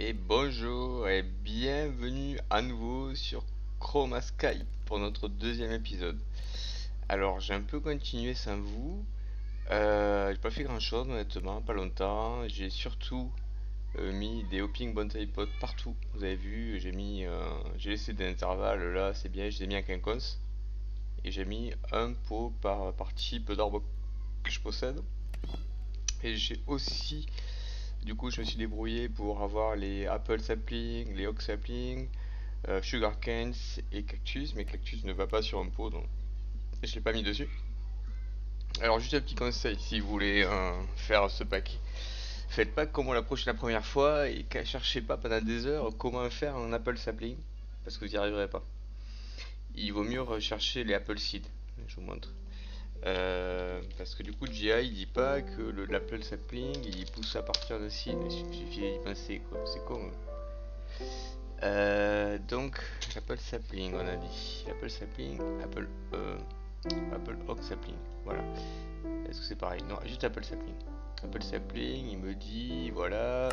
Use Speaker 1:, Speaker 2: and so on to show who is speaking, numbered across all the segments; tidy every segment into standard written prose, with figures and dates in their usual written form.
Speaker 1: Et bonjour et bienvenue à nouveau sur Chroma Sky pour notre deuxième épisode. Alors j'ai un peu continué sans vous. J'ai pas fait grand chose honnêtement, pas longtemps. J'ai surtout mis des hopping bonsai pots partout. Vous avez vu, j'ai laissé des intervalles là, c'est bien. Je les ai mis en quinconce et j'ai mis un pot par type d'arbre que je possède. Et j'ai aussi du coup, je me suis débrouillé pour avoir les apple saplings, les oak saplings, sugar canes et cactus. Mais cactus ne va pas sur un pot, donc je l'ai pas mis dessus. Alors, juste un petit conseil si vous voulez faire ce pack. Faites pas comme la première fois et cherchez pas pendant des heures comment faire un apple sapling parce que vous n'y arriverez pas. Il vaut mieux rechercher les apple seeds. Je vous montre. Parce que du coup, GI il dit pas que l'apple sapling il pousse à partir de seed. Il suffit d'y penser quoi. C'est con. Donc, l'Apple Sapling, on a dit. Apple Sapling, Apple Oak Sapling. Voilà. Est-ce que c'est pareil? Non, juste Apple Sapling. Apple Sapling, il me dit, voilà,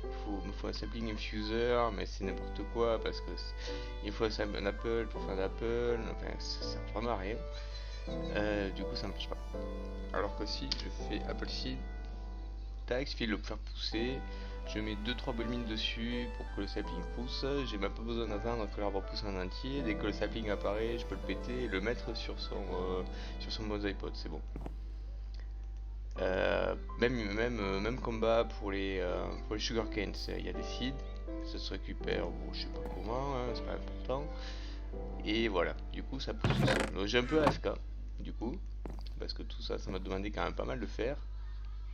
Speaker 1: me faut un sapling infuser, mais c'est n'importe quoi parce que il faut un apple pour faire d'apple. Enfin, ça sert vraiment à rien. Du coup, ça marche pas. Alors que si je fais Apple Seed, tac, il suffit de le faire pousser. Je mets 2-3 bulmines dessus pour que le sapling pousse. J'ai même pas besoin d'attendre que l'arbre pousse en entier. Dès que le sapling apparaît, je peux le péter et le mettre sur son bonsai pot. C'est bon. Même combat pour les sugar canes. Il y a des seeds. Ça se récupère, bon, je sais pas comment, hein, c'est pas important. Et voilà, du coup, ça pousse tout seul. Donc, j'ai un peu AFK, du coup, parce que tout ça, ça m'a demandé quand même pas mal de faire.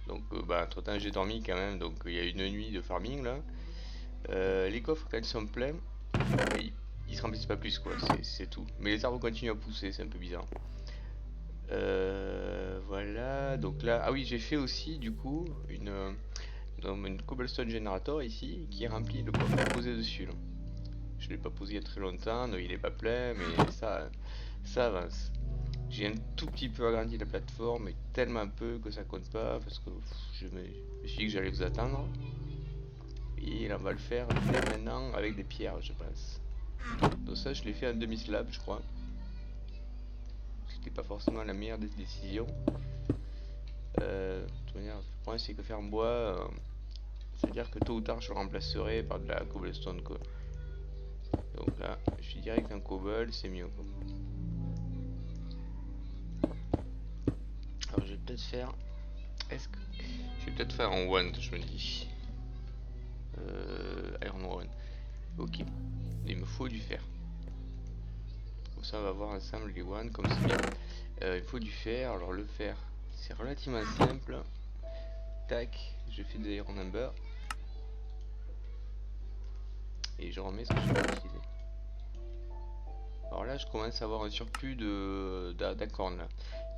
Speaker 1: Donc, entre temps, j'ai dormi quand même. Donc, il y a une nuit de farming là. Les coffres, quand ils sont pleins, ils se remplissent pas plus, quoi. C'est tout. Mais les arbres continuent à pousser, c'est un peu bizarre. Voilà. Donc là, ah oui, j'ai fait aussi du coup une cobblestone generator ici qui est remplie de coffres posés dessus là. Je l'ai pas posé il y a très longtemps, donc il est pas plein, mais ça avance. J'ai un tout petit peu agrandi la plateforme, mais tellement peu que ça compte pas, parce que je me suis dit que j'allais vous attendre. Et là, on va le faire dès maintenant avec des pierres, je pense. Donc ça, je l'ai fait en demi-slab, je crois. C'était pas forcément la meilleure des décisions. De toute manière, le problème, c'est que faire en bois, c'est-à-dire que tôt ou tard, je le remplacerai par de la cobblestone, quoi. Donc là, je suis direct en cobble, c'est mieux, quoi. Alors, je vais peut-être faire... Est-ce que... Je vais peut-être faire en wand, je me dis. Iron One. Ok. Il me faut du fer. Comme ça, on va voir ensemble les one, comme c'est bien. Il faut du fer. Alors, le fer, c'est relativement simple. Tac, je fais des iron number. Et je remets ce que je vais utiliser. Alors là, je commence à avoir un surplus d'acorn là.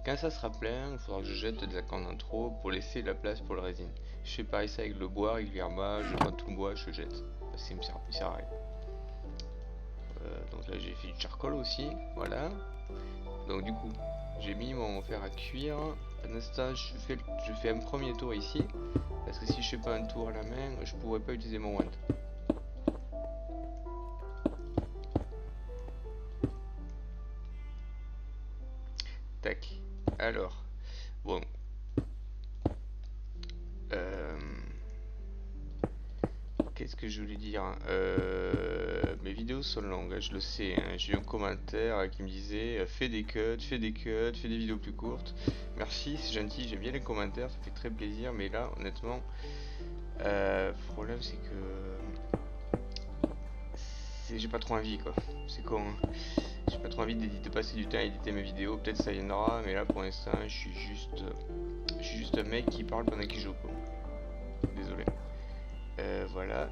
Speaker 1: Quand ça sera plein, il faudra que je jette des acorns en trop pour laisser la place pour le résine. Je fais pareil ça avec le bois régulièrement, je prends tout le bois, je jette. Parce qu'il me sert à rien. Donc là, j'ai fait du charcoal aussi, voilà. Donc du coup, j'ai mis mon fer à cuire. Pendant ce temps, je fais un premier tour ici. Parce que si je fais pas un tour à la main, je pourrais pas utiliser mon wand. Tac. Alors, bon. Euh, Qu'est-ce que je voulais dire? Mes vidéos sont longues, hein, je le sais, hein. J'ai eu un commentaire qui me disait fais des cuts, fais des cuts, fais des vidéos plus courtes. Merci, c'est gentil, j'aime bien les commentaires, ça fait très plaisir. Mais là, honnêtement, le problème c'est que j'ai pas trop envie quoi. C'est con, hein. J'ai pas trop envie de passer du temps à éditer mes vidéos. Peut-être ça viendra, mais là pour l'instant, je suis juste un mec qui parle pendant qu'il joue quoi. Désolé. Voilà.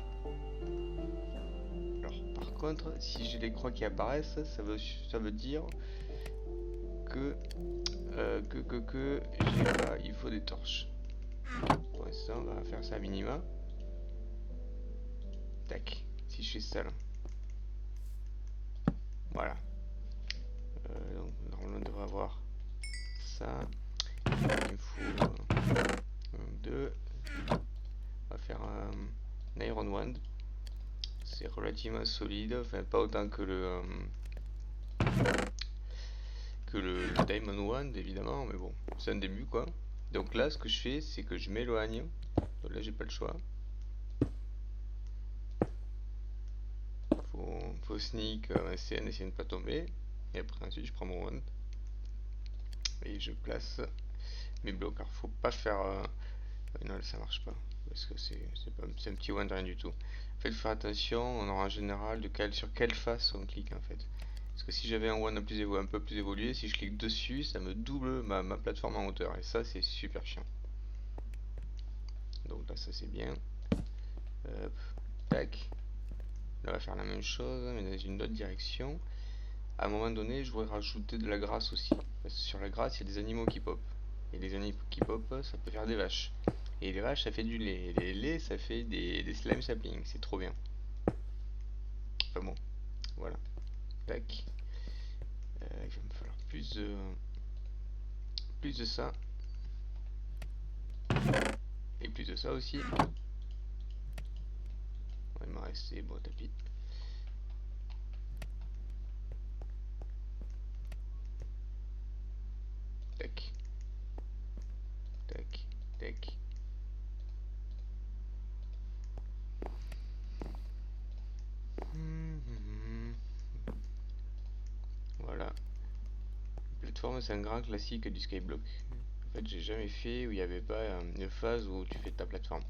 Speaker 1: Alors, par contre, si j'ai les croix qui apparaissent, ça veut dire que il faut des torches. Pour l'instant, on va faire ça à minima. Tac. Si je fais ça là. Voilà. Donc, normalement, on devrait avoir ça. Il me faut 2. On va faire un iron wand. c'est relativement solide, enfin pas autant que le Diamond One évidemment, mais bon, c'est un début quoi. Donc là ce que je fais c'est que je m'éloigne, là j'ai pas le choix. Faut sneak un CN, essayer de ne pas tomber, et après ensuite je prends mon wand et je place mes blocs. Alors faut pas faire... non là, ça marche pas, parce que c'est un petit wand rien du tout. Faites faire attention, on aura en général sur quelle face on clique en fait. Parce que si j'avais un wand un peu plus évolué, si je clique dessus, ça me double ma plateforme en hauteur. Et ça, c'est super chiant. Donc là, ça c'est bien. Hop, tac. Là, on va faire la même chose, mais dans une autre direction. À un moment donné, je voudrais rajouter de la grasse aussi. Parce que sur la grasse, il y a des animaux qui pop. Et les animaux qui pop, ça peut faire des vaches. Et les vaches, ça fait du lait. Et les laits, ça fait des slime saplings. C'est trop bien. Enfin bon, voilà. Tac. Il va me falloir plus de ça. Et plus de ça aussi. Il m'a resté bon tapis. Tac. Tac. Tac. Voilà. La plateforme, c'est un grand classique du skyblock. En fait, j'ai jamais fait où il n'y avait pas une phase où tu fais ta plateforme.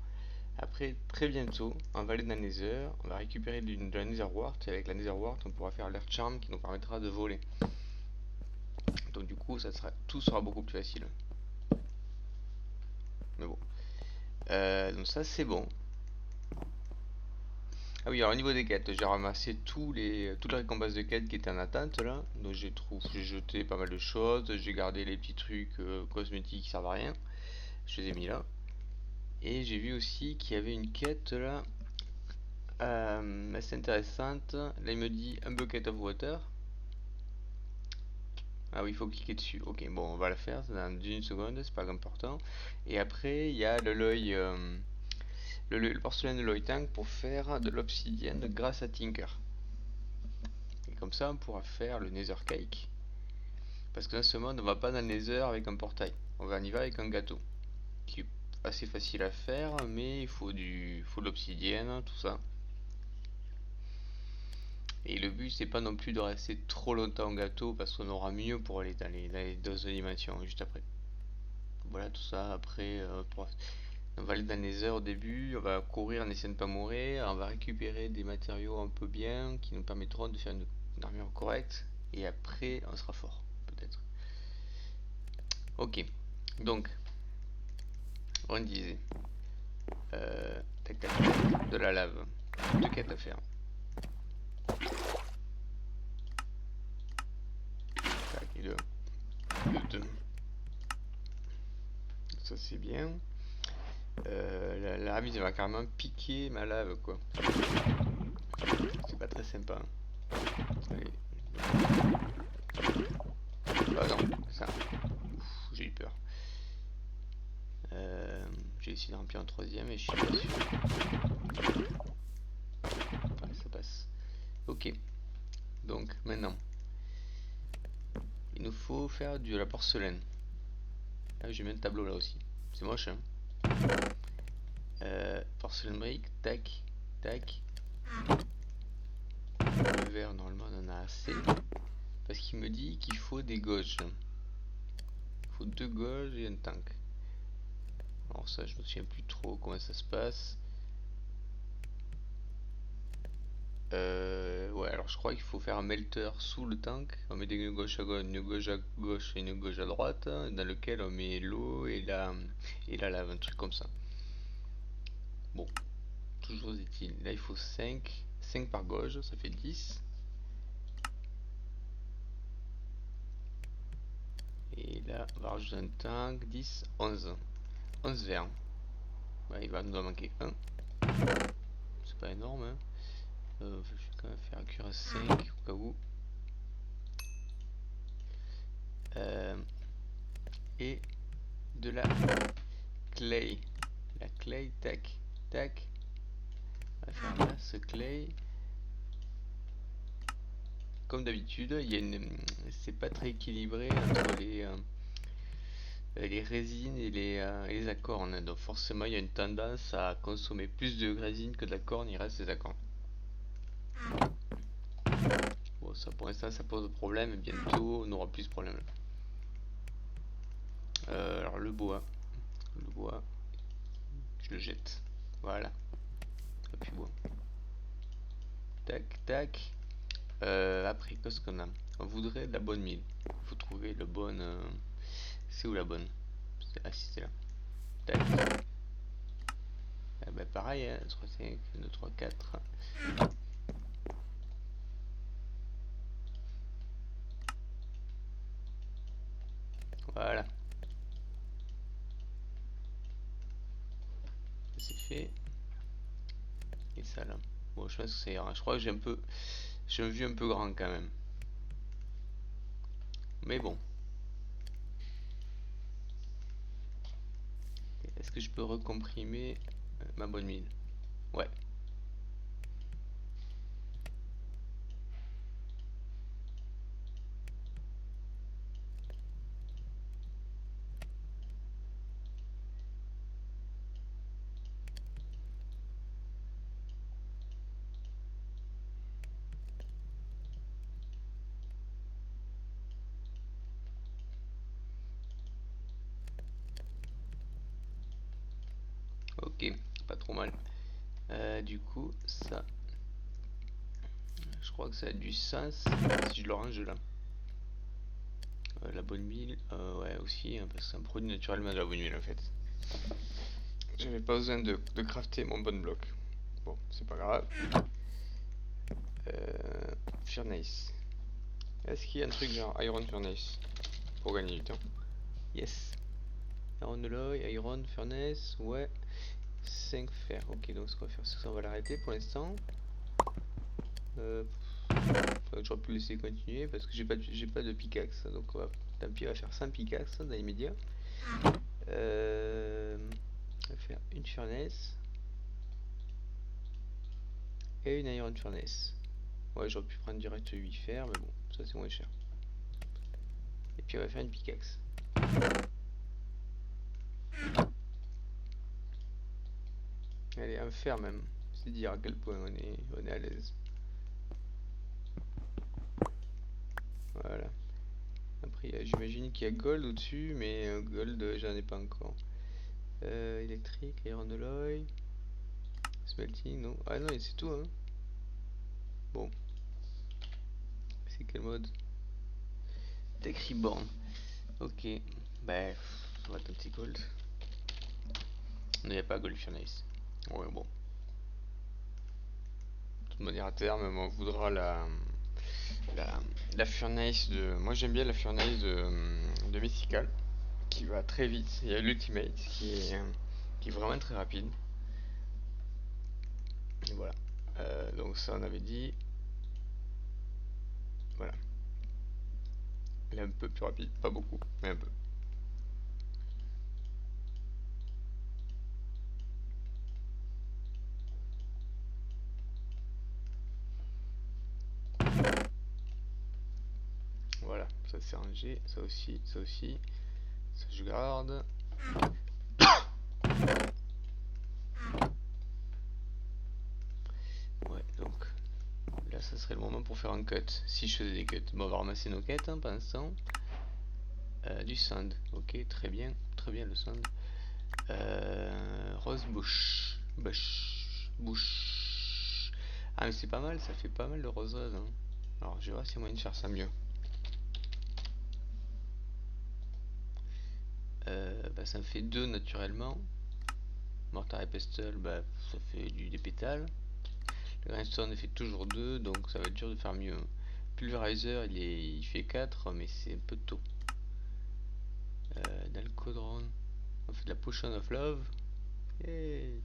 Speaker 1: Après, très bientôt, on va aller dans Nether, on va récupérer de la Nether Wart, et avec la Nether Wart, on pourra faire l'air charm qui nous permettra de voler. Donc du coup, tout sera beaucoup plus facile. Mais bon. Donc ça, c'est bon. Ah oui, alors au niveau des quêtes, j'ai ramassé toutes les récompenses de quêtes qui étaient en attente là. Donc j'ai jeté pas mal de choses, j'ai gardé les petits trucs cosmétiques qui servent à rien. Je les ai mis là. Et j'ai vu aussi qu'il y avait une quête là assez intéressante. Là il me dit un bucket of water. Ah oui, il faut cliquer dessus. Ok, bon, on va le faire dans une seconde, c'est pas important. Et après, il y a le porcelaine de Loitank pour faire de l'obsidienne grâce à Tinker. Et comme ça, on pourra faire le Nether Cake. Parce que dans ce mode, on va pas dans le Nether avec un portail. On va y va avec un gâteau. Qui est assez facile à faire, mais il faut de l'obsidienne, tout ça. Et le but, c'est pas non plus de rester trop longtemps en gâteau, parce qu'on aura mieux pour aller dans les doses d'animation juste après. Voilà, tout ça. Après, on va aller dans les heures au début, on va courir en essayant de ne pas mourir, on va récupérer des matériaux un peu bien qui nous permettront de faire une armure correcte. Et après, on sera fort, peut-être. Ok, donc, on disait, tac tac, de la lave, deux quêtes à faire. Tac, et deux. Ça c'est bien. La ramise va carrément piquer ma lave quoi. C'est pas très sympa. Allez. Ah non, ça. J'ai eu peur. J'ai essayé de remplir un troisième et je suis pas sûr. Ouais, ça passe. Ok. Donc maintenant, il nous faut faire de la porcelaine. Ah, j'ai mis un tableau là aussi. C'est moche hein. Porcelaine brique, tac, tac. Le verre normalement on en a assez. Parce qu'il me dit qu'il faut des gauges. Il faut 2 gauges et un tank. Alors ça je me souviens plus trop comment ça se passe. Ouais alors je crois qu'il faut faire un melter sous le tank. On met des gauches à gauche, une gauche à gauche et une gauche à droite. Dans lequel on met l'eau et la lave, un truc comme ça. Bon, toujours est-il. Là il faut 5. 5 par gauche, ça fait 10. Et là on va rajouter un tank, 10, 11. 11 verres. Ouais, il va nous en manquer un. C'est pas énorme hein. Je vais quand même faire cuire à 5 au cas où. Et de la clay. La clay, tac, tac. On va faire là ce clay. comme d'habitude, c'est pas très équilibré entre les résines et les accords. Donc forcément, il y a une tendance à consommer plus de résine que d'accords, il reste des accords. Bon, ça pour l'instant, ça pose problème, et bientôt, on aura plus de problème. Alors le bois, je le jette. Voilà. Et puis bois. Tac, tac. Après, qu'est-ce qu'on a? On voudrait de la bonne mine. Il faut trouver le bon. C'est où la bonne? Ah, si, c'est là. Tac. Ah, bah, pareil, hein, 3, 5, 2, 3, 4. Voilà. C'est fait. Et ça là. Bon, je pense que ça ira. Je crois que j'ai un vue un peu grand quand même. Mais bon. Est-ce que je peux recomprimer ma bonne mine? Ouais. Ok, pas trop mal. Du coup, ça, je crois que ça a du sens si je le range là. La bonne mine, ouais aussi, hein, parce que ça me produit naturellement de la bonne mine en fait. J'avais pas besoin de crafter mon bon bloc. Bon, c'est pas grave. Furnace. Est-ce qu'il y a un truc genre Iron Furnace pour gagner du temps? Yes. Iron Alloy, Iron Furnace, ouais. 5 fer. Ok, donc ce qu'on va faire, c'est que ça, on va l'arrêter pour l'instant. J'aurais pu laisser continuer parce que j'ai pas de pickaxe. Donc tant pis, on va faire 5 pickaxes dans l'immédiat. On va faire une furnace et une iron furnace. Ouais, j'aurais pu prendre direct 8 fer, mais bon, ça c'est moins cher. Et puis on va faire une pickaxe. Allez, un fer même. C'est dire à quel point on est à l'aise. Voilà. Après, j'imagine qu'il y a gold au-dessus, mais gold, j'en ai pas encore. Électrique, iron alloy, smelting, non. Ah non, c'est tout, hein. Bon, c'est quel mode? Tech Reborn. Ok, bah, on va tenter gold. Il n'y a pas gold furnace. Ouais, bon. De toute manière, à terme, on voudra la, la furnace de. Moi, j'aime bien la furnace de Mystical, qui va très vite. Il y a l'Ultimate qui est vraiment très rapide. Et voilà. Donc, ça, on avait dit. Voilà. Elle est un peu plus rapide, pas beaucoup, mais un peu. Voilà, ça c'est rangé, ça aussi, ça aussi. Ça je garde. Ouais, donc là ça serait le moment pour faire un cut. Si je faisais des cuts. Bon, on va ramasser nos quêtes hein, pensant. Du sand, ok, très bien le sand. Rose bush. Bush. Ah, mais c'est pas mal, ça fait pas mal de rose hein. Alors, je vais voir s'il y a moyen de faire ça mieux. Bah, ça me fait 2 naturellement. Mortar et pestle, bah, ça fait des pétales. Le grindstone fait toujours 2, donc ça va être dur de faire mieux. Pulverizer, il fait 4, mais c'est un peu tôt. Dalcodron, on fait de la Potion of Love. Hey.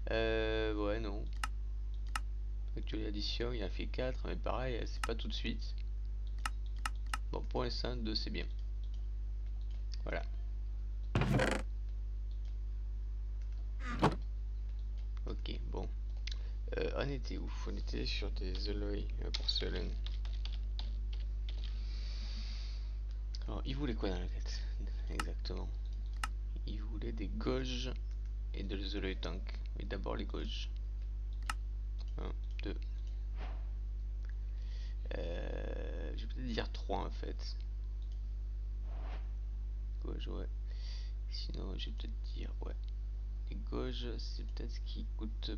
Speaker 1: Ouais, non. Actuelle addition, il a fait 4, mais pareil, c'est pas tout de suite. Bon, pour l'instant, 2 c'est bien. Voilà. Ok, bon. On était où? On était sur des alloys porcelaine. Alors, il voulait quoi dans la quête? Exactement. Il voulait des gauges et de the tank. Mais d'abord les gauges. 1, 2. Je vais peut-être dire 3 en fait. Gauge, ouais. Sinon, je vais peut-être dire, ouais. Les gauges, c'est peut-être ce qui coûte.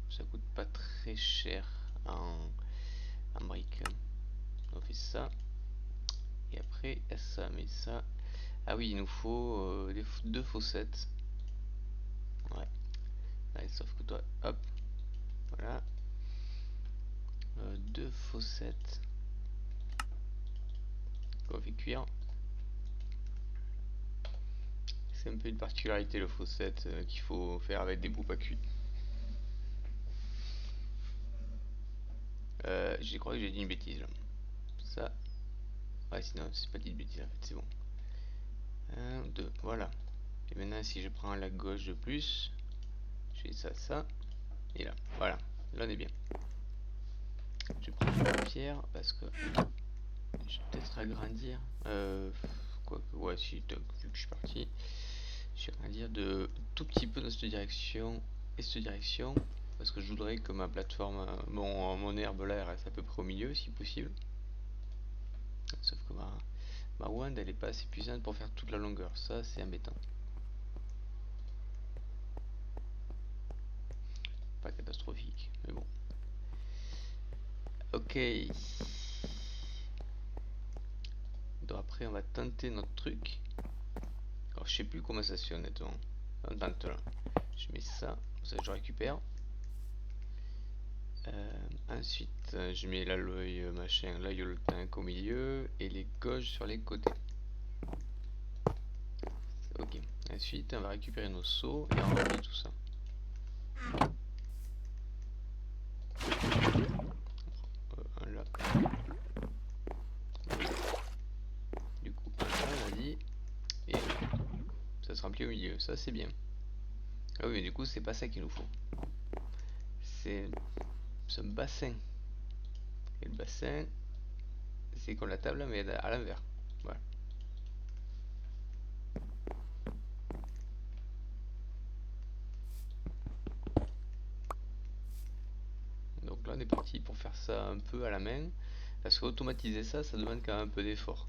Speaker 1: Ça coûte pas très cher en briques. On fait ça. Et après, il y a ça, mais ça. Ah oui, il nous faut deux fossettes. Ouais. Allez, sauf que toi, hop. Voilà. Deux fossettes. Qu'on fait cuire. C'est un peu une particularité le fossette qu'il faut faire avec des poupes à cuire. Je crois que j'ai dit une bêtise là. Ça. Ouais, sinon, c'est pas dit de bêtise en fait, c'est bon. 1, 2, voilà. Et maintenant, si je prends la gauche de plus, je fais ça, ça. Et là, voilà. Là, on est bien. Je prends la pierre parce que je vais peut-être agrandir. Quoi que, ouais, si, vu que je suis parti, je vais agrandir de tout petit peu dans cette direction et cette direction. Parce que je voudrais que ma plateforme, mon herbe là, elle reste à peu près au milieu si possible. Sauf que ma wand elle est pas assez puissante pour faire toute la longueur. Ça, c'est embêtant. Pas catastrophique, mais bon. Ok. Donc après, on va tenter notre truc. Alors, je sais plus comment ça se fait honnêtement. On tente là. Je mets ça, ça je récupère. Ensuite, je mets l'aloe machin, là il y a le tank au milieu et les gauches sur les côtés. Ok. Ensuite, on va récupérer nos seaux et on remplit tout ça. Un là. Du coup, un là, on a dit. Et ça se remplit au milieu. Ça, c'est bien. Ah oui, mais du coup, c'est pas ça qu'il nous faut. C'est ce bassin. Et le bassin, c'est comme la table, mais à l'envers. Voilà. Donc là, on est parti pour faire ça un peu à la main. Parce qu'automatiser ça, ça demande quand même un peu d'effort.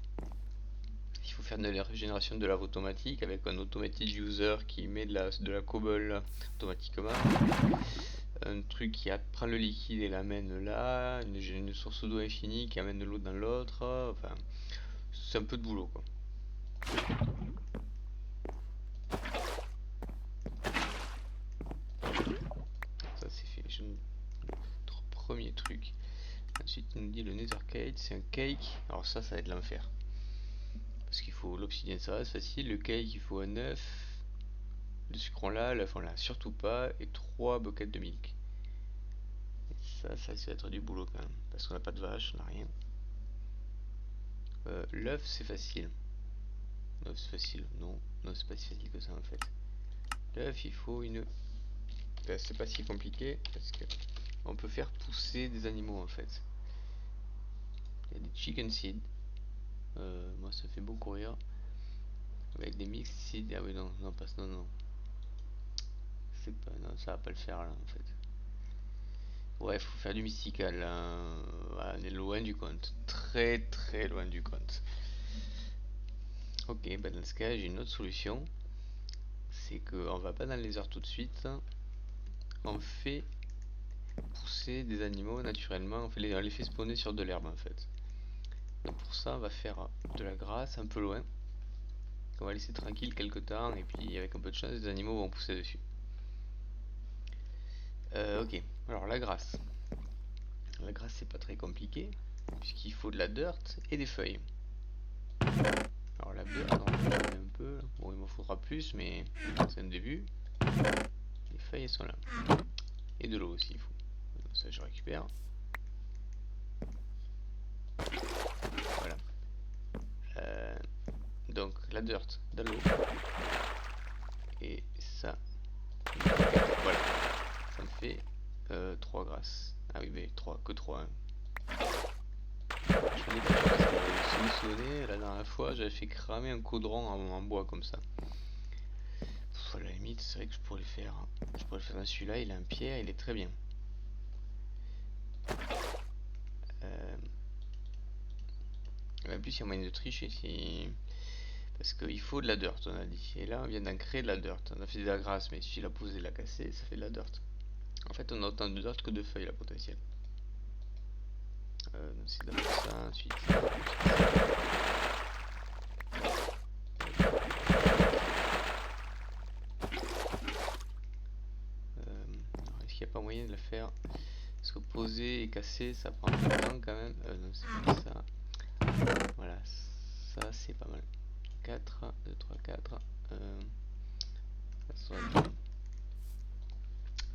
Speaker 1: Il faut faire de la régénération de lave automatique avec un automated user qui met de la cobble automatiquement. Un truc qui prend le liquide et l'amène là. Une source d'eau infinie qui amène de l'eau dans l'autre. Enfin, c'est un peu de boulot quoi. Ça c'est fait. Notre premier truc. Ensuite, il nous dit le Nether Cake, c'est un cake. Alors ça va être l'enfer. Parce qu'il faut l'obsidienne, ça va, c'est facile. Le cake, il faut un œuf. Le sucre là, l'œuf on l'a surtout pas. Et 3 buckets de milk. Et ça va être du boulot quand même. Parce qu'on n'a pas de vache, on n'a rien. L'œuf, c'est facile. L'œuf, c'est facile. Non, non, c'est pas si facile que ça en fait. L'œuf, il faut une. Ben, c'est pas si compliqué parce que on peut faire pousser des animaux en fait. Il y a des chicken seeds. Moi, ça fait beaucoup rire. Avec des mix seeds. Ah oui, non, non, pas non, non. C'est pas, non, ça va pas le faire là en fait. Ouais, faut faire du mystical. Ouais, on est loin du compte. Très très loin du compte. Ok, bah dans ce cas, j'ai une autre solution. C'est qu'on va pas dans les heures tout de suite. On fait pousser des animaux naturellement. On les fait spawner sur de l'herbe en fait. Donc pour ça, on va faire de la grasse un peu loin. On va laisser tranquille quelques temps et puis avec un peu de chance, les animaux vont pousser dessus. Ok, alors la grasse. La grasse, c'est pas très compliqué puisqu'il faut de la dirt et des feuilles. Alors la dirt, j'en ai un peu. Bon, il m'en faudra plus, mais c'est un début. Les feuilles, elles sont là. Et de l'eau aussi, il faut. Ça, je récupère. Voilà. Donc la dirt dans l'eau. Et ça. Voilà. Ça me fait 3 grasses. Ah oui, mais 3, que 3. Hein. Je l'ai pas parce que j'avais solutionné la dernière fois, j'avais fait cramer un caudron en bois comme ça. Pff, à la limite, c'est vrai que je pourrais le faire. Je pourrais le faire dans celui-là, il a un pierre, il est très bien. En plus, il y a moyen de tricher ici. Parce qu'il faut de la dirt, on a dit. Et là, on vient d'en créer de la dirt. On a fait de la grasse, mais si la poser et la casser, ça fait de la dirt. En fait, on a autant de dirt que de feuilles, là, potentiel. Donc c'est d'abord ça, ensuite ça, ensuite ça. Alors, est-ce qu'il n'y a pas moyen de la faire? Parce que poser et casser, ça prend du temps quand même. Non, c'est pas ça. Voilà, ça c'est pas mal. 4, 2, 3, 4. Ça soit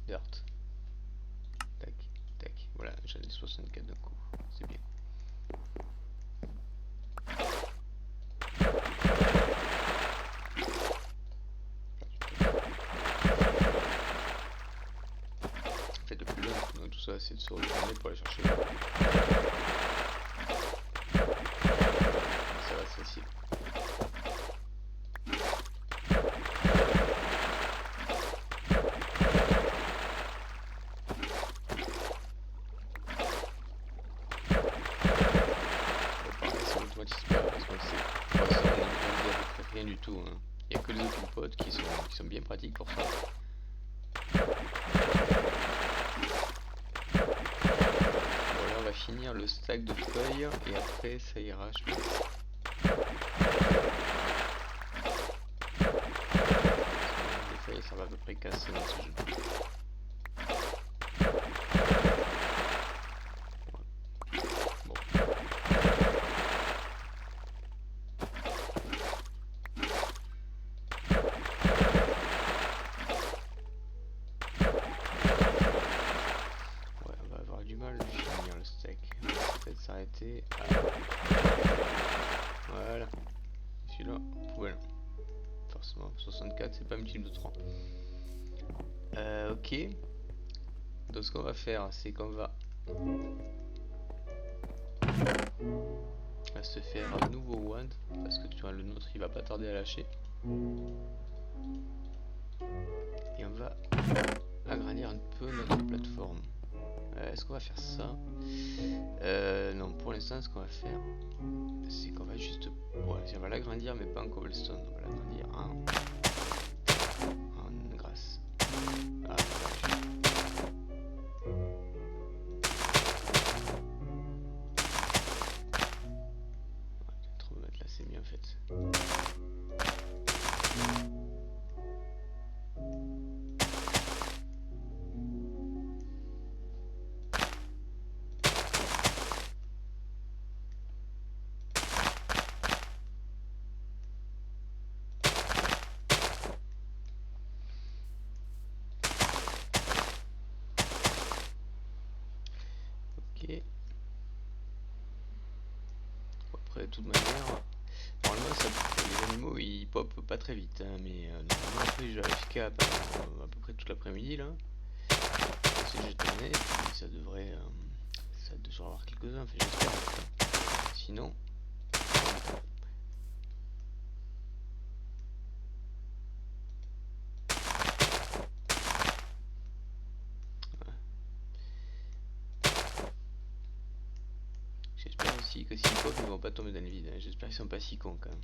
Speaker 1: dirt. Tac, tac. Voilà, j'en ai 64 d'un coup. C'est bien. En fait, le plus long dans tout ça, c'est de se retourner pour aller chercher. Ça va, c'est facile. Parce qu'on sait, pour ça, on a à peu près rien du tout. Hein. Il n'y a que les autres potes qui sont bien pratiques pour ça. Bon, là, on va finir le stack de feuilles et après, ça ira, je pense. Les feuilles, ça va à peu près casser dans ce jeu. S'arrêter. Voilà. Celui-là, poubelle. Forcément, 64, c'est pas multiple de 3. Ok. Donc ce qu'on va faire, c'est qu'on va se faire un nouveau wand. Parce que tu vois, le nôtre, il va pas tarder à lâcher. Et on va agrandir un peu notre plateforme. Est-ce qu'on va faire ça? Non, pour l'instant, ce qu'on va faire, c'est qu'on va juste... Ouais, on va l'agrandir, mais pas en cobblestone. On va l'agrandir en grasse. Ah, trop mettre là, c'est mieux en fait. Ok. Après, de toute manière, normalement, les animaux ils pop pas très vite, hein, mais normalement, après, j'ai AFK pendant à peu près toute l'après-midi là. Si j'ai tourné, ça devrait avoir quelques-uns, enfin, j'espère. Sinon, j'espère aussi que si pop ils vont pas tomber dans le vide. Hein. J'espère qu'ils sont pas si cons quand même.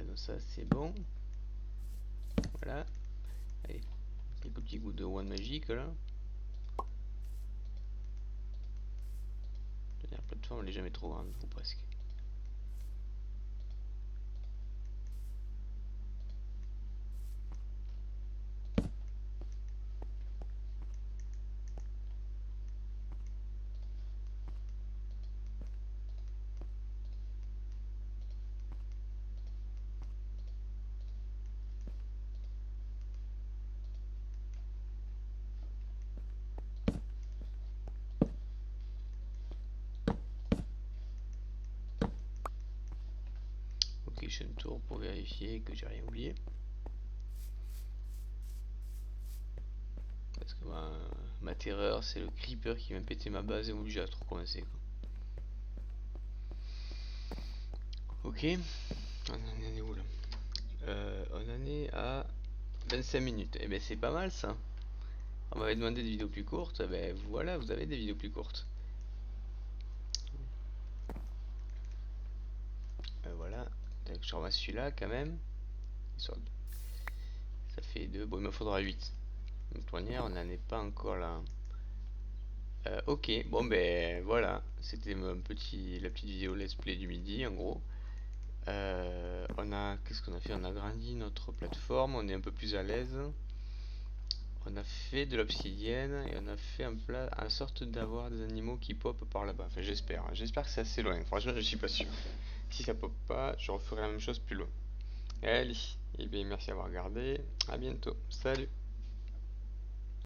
Speaker 1: Donc ça c'est bon. Voilà. Allez, quelques petits goûts de one magique là. La plateforme elle est jamais trop grande, ou presque. Ok, je fais un tour pour vérifier que j'ai rien oublié. Parce que ma terreur c'est le creeper qui vient péter ma base et m'oblige à tout recommencer quoi. Ok, on en est où là? On en est à 25 minutes. Eh ben c'est pas mal ça. On m'avait demandé des vidéos plus courtes. Eh ben voilà, vous avez des vidéos plus courtes. Voilà. Donc, je ramasse celui-là quand même. Ça fait 2. Bon, il me faudra 8. Une tournière, on n'en est pas encore là. Ok, bon ben voilà. C'était la petite vidéo let's play du midi en gros. Qu'est-ce qu'on a fait? On a grandi notre plateforme, on est un peu plus à l'aise. On a fait de l'obsidienne et on a fait un plat, en sorte d'avoir des animaux qui pop par là-bas. Enfin, j'espère. J'espère que c'est assez loin. Franchement, je suis pas sûr. Si ça pop pas, je referai la même chose plus loin. Allez, et bien merci d'avoir regardé. À bientôt. Salut.